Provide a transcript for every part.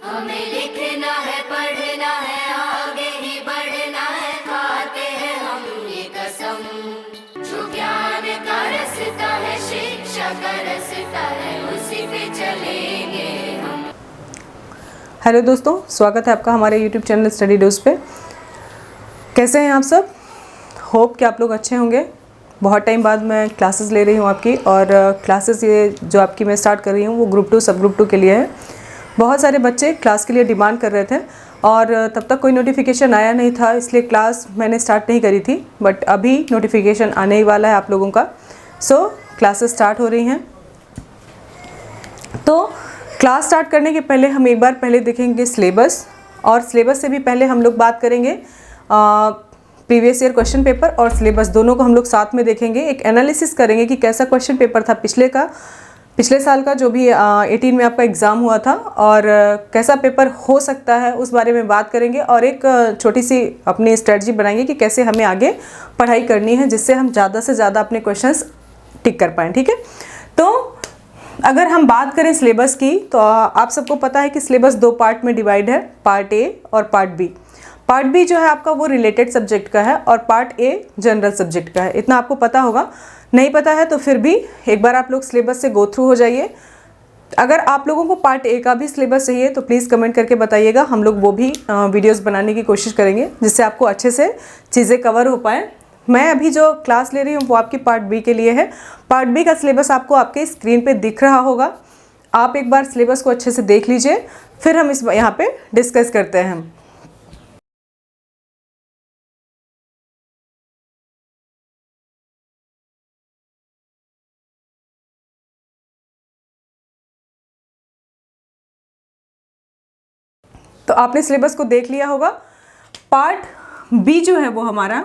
हमें लिखना है, पढ़ना है, आगे ही बढ़ना है, खाते हैं हम ये कसम। जो ज्ञान का रास्ता है, शिक्षा का रास्ता है, उसी पे चलेंगे हम। हेलो दोस्तों, स्वागत है आपका हमारे YouTube चैनल स्टडी डोज पे। कैसे हैं आप सब? होप कि आप लोग अच्छे होंगे। बहुत टाइम बाद मैं क्लासेस ले रही हूँ आपकी, और क्लासेस ये जो आपकी मैं स्टार्ट कर रही हूँ वो ग्रुप 2 सब ग्रुप 2 के लिए है। बहुत सारे बच्चे क्लास के लिए डिमांड कर रहे थे और तब तक कोई नोटिफिकेशन आया नहीं था, इसलिए क्लास मैंने स्टार्ट नहीं करी थी। बट अभी नोटिफिकेशन आने ही वाला है आप लोगों का। सो क्लासेस स्टार्ट हो रही हैं। तो क्लास स्टार्ट करने के पहले हम एक बार पहले देखेंगे सिलेबस, और सिलेबस से भी पहले हम लोग बात करेंगे प्रीवियस ईयर क्वेश्चन पेपर और सिलेबस दोनों को हम लोग साथ में देखेंगे। एक एनालिसिस करेंगे कि कैसा क्वेश्चन पेपर था पिछले साल का जो भी 18 में आपका एग्ज़ाम हुआ था, और कैसा पेपर हो सकता है उस बारे में बात करेंगे। और एक छोटी सी अपनी स्ट्रेटजी बनाएंगे कि कैसे हमें आगे पढ़ाई करनी है, जिससे हम ज़्यादा से ज़्यादा अपने क्वेश्चंस टिक कर पाएँ। ठीक है, तो अगर हम बात करें सिलेबस की, तो आप सबको पता है कि सिलेबस 2 पार्ट में डिवाइड है, पार्ट ए और पार्ट बी। पार्ट बी जो है आपका वो रिलेटेड सब्जेक्ट का है, और पार्ट ए जनरल सब्जेक्ट का है। इतना आपको पता होगा। नहीं पता है तो फिर भी एक बार आप लोग सिलेबस से गो थ्रू हो जाइए। अगर आप लोगों को पार्ट ए का भी सिलेबस चाहिए तो प्लीज़ कमेंट करके बताइएगा, हम लोग वो भी वीडियोस बनाने की कोशिश करेंगे, जिससे आपको अच्छे से चीज़ें कवर हो पाएँ। मैं अभी जो क्लास ले रही हूँ वो आपकी पार्ट बी के लिए है। पार्ट बी का सिलेबस आपको आपके स्क्रीन पे दिख रहा होगा। आप एक बार सिलेबस को अच्छे से देख लीजिए, फिर हम इस यहाँ पे डिस्कस करते हैं। तो आपने सिलेबस को देख लिया होगा। पार्ट बी जो है वो हमारा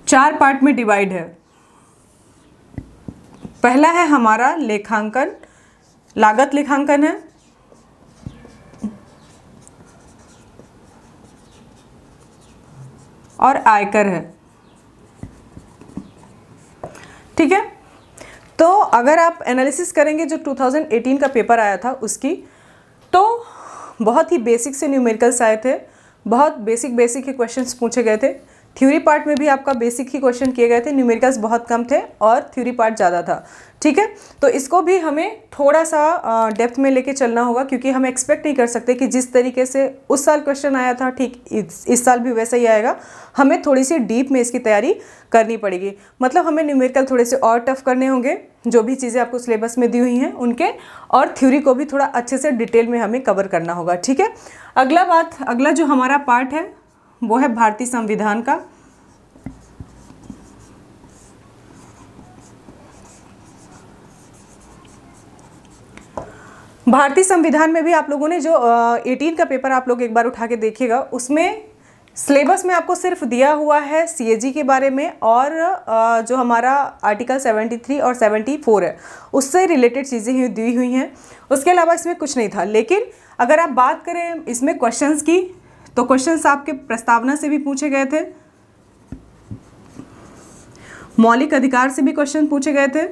4 पार्ट में डिवाइड है। पहला है हमारा लेखांकन, लागत लेखांकन है। और आयकर है। ठीक है, तो अगर आप एनालिसिस करेंगे जो 2018 का पेपर आया था उसकी, तो बहुत ही बेसिक से न्यूमेरिकल्स आए थे। बहुत बेसिक के क्वेश्चंस पूछे गए थे। थ्योरी पार्ट में भी आपका बेसिक ही क्वेश्चन किए गए थे, न्यूमेरिकल्स बहुत कम थे और थ्योरी पार्ट ज़्यादा था। ठीक है, तो इसको भी हमें थोड़ा सा डेप्थ में लेके चलना होगा, क्योंकि हम एक्सपेक्ट नहीं कर सकते कि जिस तरीके से उस साल क्वेश्चन आया था ठीक इस साल भी वैसा ही आएगा। हमें थोड़ी सी डीप में इसकी तैयारी करनी पड़ेगी। मतलब हमें न्यूमेरिकल थोड़े से और टफ करने होंगे, जो भी चीज़ें आपको सिलेबस में दी हुई हैं उनके, और थ्योरी को भी थोड़ा अच्छे से डिटेल में हमें कवर करना होगा। ठीक है, अगला जो हमारा पार्ट है वो है भारतीय संविधान का। भारतीय संविधान में भी आप लोगों ने जो 18 का पेपर आप लोग एक बार उठा के देखिएगा, उसमें सिलेबस में आपको सिर्फ दिया हुआ है सीएजी के बारे में, और जो हमारा आर्टिकल 73 और 74 है उससे रिलेटेड चीज़ें ही दी हुई हैं। उसके अलावा इसमें कुछ नहीं था। लेकिन अगर आप बात करें इसमें क्वेश्चंस की, तो क्वेश्चंस आपके प्रस्तावना से भी पूछे गए थे, मौलिक अधिकार से भी क्वेश्चन पूछे गए थे।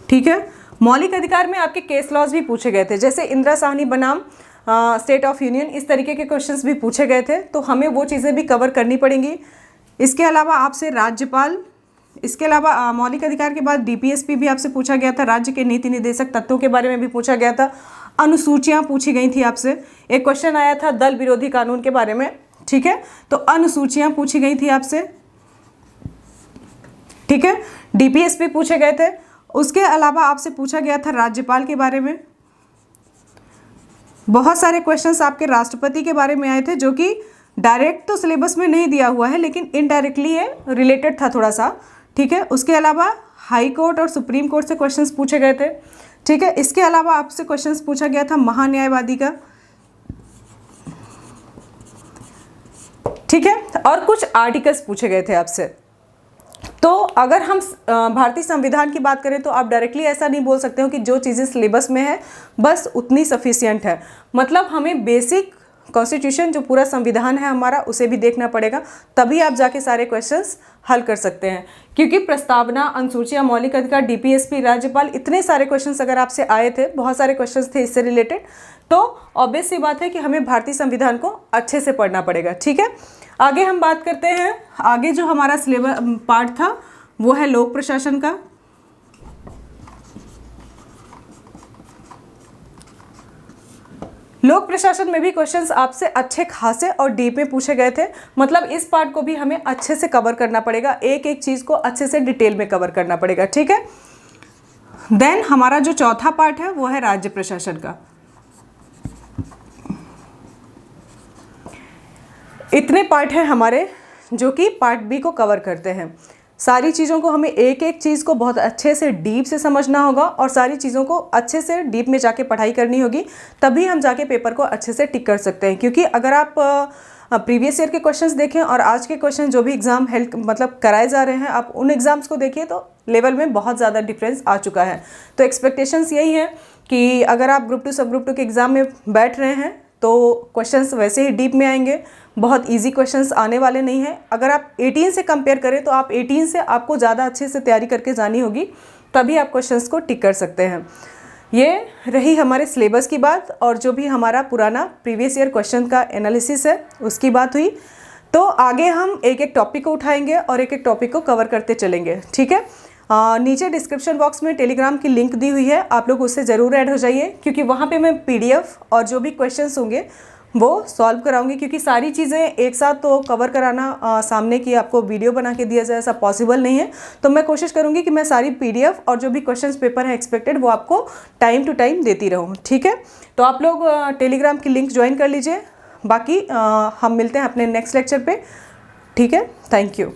ठीक है, मौलिक अधिकार में आपके केस लॉज भी पूछे गए थे, जैसे इंदिरा साहनी बनाम स्टेट ऑफ यूनियन, इस तरीके के क्वेश्चंस भी पूछे गए थे। तो हमें वो चीज़ें भी कवर करनी पड़ेंगी। इसके अलावा आपसे राज्यपाल, इसके अलावा मौलिक अधिकार के बाद डीपीएसपी भी आपसे पूछा गया था। राज्य के नीति निर्देशक तत्वों के बारे में भी पूछा गया था। अनुसूचियाँ पूछी गई थी आपसे। एक क्वेश्चन आया था दल विरोधी कानून के बारे में। ठीक है, तो अनुसूचियाँ पूछी गई थी आपसे। ठीक है, डीपीएसपी पूछे गए थे। उसके अलावा आपसे पूछा गया था राज्यपाल के बारे में। बहुत सारे क्वेश्चंस आपके राष्ट्रपति के बारे में आए थे, जो कि डायरेक्ट तो सिलेबस में नहीं दिया हुआ है, लेकिन इनडायरेक्टली ये रिलेटेड था थोड़ा सा। ठीक है, उसके अलावा हाई कोर्ट और सुप्रीम कोर्ट से क्वेश्चंस पूछे गए थे। ठीक है, इसके अलावा आपसे क्वेश्चंस पूछा गया था महान्यायवादी का। ठीक है, और कुछ आर्टिकल्स पूछे गए थे आपसे। तो अगर हम भारतीय संविधान की बात करें तो आप डायरेक्टली ऐसा नहीं बोल सकते हो कि जो चीज़ें सिलेबस में है बस उतनी सफिशिएंट है। मतलब हमें बेसिक कॉन्स्टिट्यूशन जो पूरा संविधान है हमारा उसे भी देखना पड़ेगा, तभी आप जाके सारे क्वेश्चंस हल कर सकते हैं। क्योंकि प्रस्तावना, अनुसूचियाँ, मौलिक अधिकार, डीपीएसपी, राज्यपाल, इतने सारे क्वेश्चंस अगर आपसे आए थे, बहुत सारे क्वेश्चंस थे इससे रिलेटेड, तो ऑब्वियस सी बात है कि हमें भारतीय संविधान को अच्छे से पढ़ना पड़ेगा। ठीक है, आगे हम बात करते हैं। आगे जो हमारा सिलेबस पार्ट था वो है लोक प्रशासन का। लोक प्रशासन में भी क्वेश्चंस आपसे अच्छे खासे और डीप में पूछे गए थे, मतलब इस पार्ट को भी हमें अच्छे से कवर करना पड़ेगा, एक एक चीज़ को अच्छे से डिटेल में कवर करना पड़ेगा। ठीक है, देन हमारा जो चौथा पार्ट है वो है राज्य प्रशासन का। इतने पार्ट हैं हमारे जो कि पार्ट बी को कवर करते हैं। सारी चीज़ों को हमें एक एक चीज़ को बहुत अच्छे से डीप से समझना होगा और सारी चीज़ों को अच्छे से डीप में जाके पढ़ाई करनी होगी, तभी हम जाके पेपर को अच्छे से टिक कर सकते हैं। क्योंकि अगर आप प्रीवियस ईयर के क्वेश्चंस देखें और आज के क्वेश्चन जो भी एग्ज़ाम हेल्थ मतलब कराए जा रहे हैं, आप उन एग्ज़ाम्स को देखिए तो लेवल में बहुत ज़्यादा डिफरेंस आ चुका है। तो एक्सपेक्टेशंस यही है कि अगर आप ग्रुप 2 सब ग्रुप 2 के एग्ज़ाम में बैठ रहे हैं तो क्वेश्चंस वैसे ही डीप में आएंगे, बहुत इजी क्वेश्चंस आने वाले नहीं हैं। अगर आप 18 से कंपेयर करें तो आप 18 से आपको ज़्यादा अच्छे से तैयारी करके जानी होगी, तभी आप क्वेश्चंस को टिक कर सकते हैं। ये रही हमारे सिलेबस की बात, और जो भी हमारा पुराना प्रीवियस ईयर क्वेश्चन का एनालिसिस है उसकी बात हुई। तो आगे हम एक एक टॉपिक को उठाएंगे और एक एक टॉपिक को कवर करते चलेंगे। ठीक है, नीचे डिस्क्रिप्शन बॉक्स में टेलीग्राम की लिंक दी हुई है, आप लोग उससे ज़रूर ऐड हो जाइए, क्योंकि वहाँ पे मैं पीडीएफ और जो भी क्वेश्चंस होंगे वो सॉल्व कराऊंगी। क्योंकि सारी चीज़ें एक साथ तो कवर कराना सामने की आपको वीडियो बना के दिया जाए ऐसा पॉसिबल नहीं है। तो मैं कोशिश करूंगी कि मैं सारी पीडीएफ और जो भी क्वेश्चंस पेपर है एक्सपेक्टेड वो आपको टाइम टू टाइम देती रहूँ। ठीक है, तो आप लोग टेलीग्राम की लिंक ज्वाइन कर लीजिए। बाकी हम मिलते हैं अपने नेक्स्ट लेक्चर पे। ठीक है, थैंक यू।